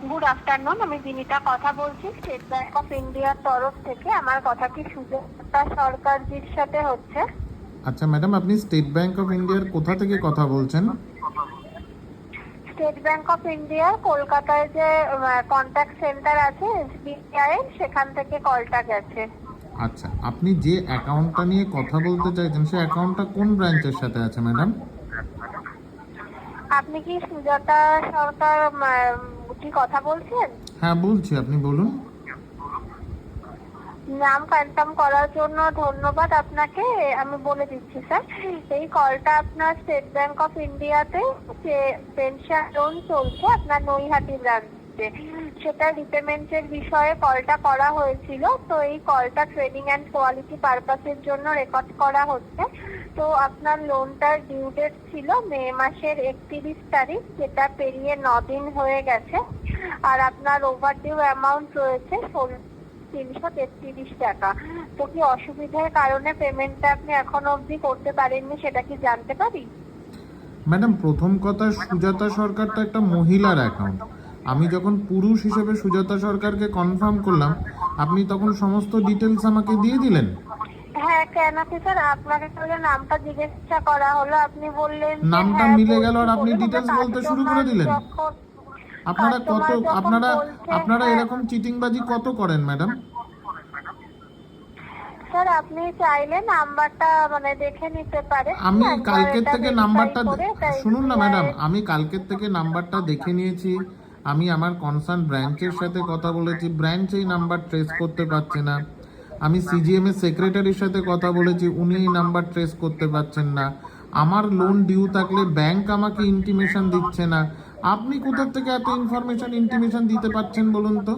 Good afternoon, আমি বিনিতা কথা বলছি স্টেট ব্যাংক অফ ইন্ডিয়ার তরফ থেকে। আমার কথা কি সুজাতা সরকারজির সাথে হচ্ছে? আচ্ছা ম্যাডাম, আপনি স্টেট ব্যাংক অফ ইন্ডিয়ার কোথা থেকে কথা বলছেন? স্টেট ব্যাংক অফ ইন্ডিয়ার কলকাতায় যে কন্ট্যাক্ট সেন্টার আছে এসবিআই, সেখান থেকে কলটা গেছে। আচ্ছা, আপনি যে অ্যাকাউন্টটা নিয়ে কথা বলতে চাইছেন সেই অ্যাকাউন্টটা কোন ব্রাঞ্চের সাথে আছে ম্যাডাম? আপনি কি সুজাতা সরকার কি কথা বলছেন? হ্যাঁ বলছি, আপনি বলুন। নাম কনফার্ম করার জন্য ধন্যবাদ আপনাকে। আমি বলে দিচ্ছি স্যার, এই কলটা আপনার স্টেট ব্যাংক অফ ইন্ডিয়াতে যে পেনশন লোন চলছে আপনার নৈহাটি ব্রাঞ্চে, সেটা রিপেমেন্টের বিষয়ে কলটা করা হয়েছিল। তো এই কলটা ট্রেনিং অ্যান্ড কোয়ালিটি পারপাসের জন্য রেকর্ড করা হচ্ছে। তো আপনার লোনটার ডিউ ডেট ছিল মে মাসের 31 তারিখ, যেটা পেরিয়ে 9 দিন হয়ে গেছে। আর আপনার ওভার ডিউ অ্যামাউন্ট রয়েছে 333 টাকা। তো কি অসুবিধার কারণে পেমেন্টটা আপনি এখনো অবধি করতে পারেননি, সেটা কি জানতে পারি? ম্যাডাম, প্রথম কথা, সুজাতা সরকারটা একটা মহিলার অ্যাকাউন্ট। আমি যখন পুরুষ হিসেবে সুজাতা সরকারকে কনফার্ম করলাম, আপনি তখন সমস্ত ডিটেলস আমাকে দিয়ে দিলেন। হ্যাঁ, কেন কি স্যার, আপনাকে তাহলে নামটা জিজ্ঞাসা করা হলো, আপনি বললেন যে নামটা হ্যাঁ মিলে গেল আর বলছি আপনি বলে। ডিটেলস বলতে শুরু করে দিলেন। আপনারা কত কাস্টমার যখন আপনারা বলছে আপনারা হ্যাঁ। এরকম চিটিংবাজি কত করেন ম্যাডাম? স্যার, আপনি চাইলে নাম্বারটা দেখে নিতে পারেন। আমি একবার কালকের এটা থেকে verify নাম্বারটা করে, এটা শুনুন না SBI ম্যাডাম, আমি কালকের থেকে নাম্বারটা দেখে নিয়েছি। আমি আমার কনসার্ন ব্রাঞ্চের সাথে কথা বলেছি, ব্রাঞ্চ এই নাম্বার ট্রেস করতে পারছে না। আমি সিজিএম এর সেক্রেটারির সাথে কথা বলেছি, উনি এই নাম্বার ট্রেস করতে পারছেন না। আমার লোন ডিউ থাকলে ব্যাংক আমাকে ইন্টিমেশন দিচ্ছে না। আপনি কোথা থেকে এত ইন্টিমেশন দিতে পারছেন বলুন তো?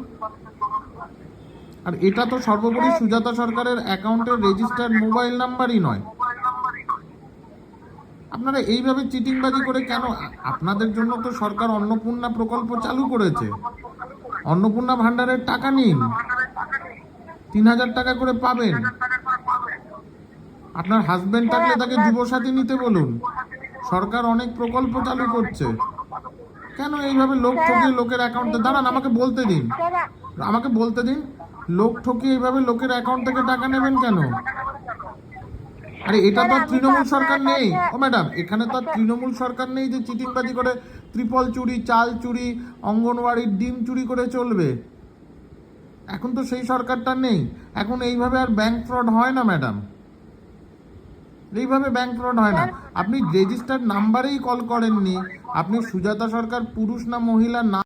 আর এটা তো সর্বোপরি হ্যাঁ। সুজাতা সরকারের অ্যাকাউন্টের রেজিস্টার্ড মোবাইল নাম্বারই নয়। আপনারা এইভাবে চিটিংবাজি করে কেন? আপনাদের জন্য তো সরকার অন্নপূর্ণা প্রকল্প চালু করেছে। অন্নপূর্ণা ভান্ডারের টাকা নিন, 3,000 টাকা করে পাবেন। আপনার হাজবেন্ড স্যার, থাকলে তাকে আপনার যুবসাথী নিতে বলুন। সরকার অনেক প্রকল্প চালু করছে। কেন এইভাবে লোক স্যার, ঠকিয়ে লোকের অ্যাকাউন্টে? দাঁড়ান, আমাকে বলতে দিন, স্যার, আমাকে বলতে দিন। লোক ঠকিয়ে এইভাবে লোকের অ্যাকাউন্ট থেকে টাকা নেবেন কেন? আরে এটা স্যার, তো আর আমি তো তৃণমূল আপনার সরকার নেই। কাছে ও ম্যাডাম, এখানে তো আর তৃণমূল সরকার নেই যে চিটিংবাজি করে ত্রিপল চুরি, চাল চুরি, অঙ্গনওয়াড়ির ডিম চুরি করে চলবে। এখন তো সেই সরকারটা নেই। এখন এইভাবে আর ব্যাংক ফ্রড হয় না ম্যাডাম, এইভাবে ব্যাংক ফ্রড হয় না। আপনি রেজিস্টার্ড নাম্বারেই কল করেননি। আপনি সুজাতা সরকার পুরুষ না মহিলা না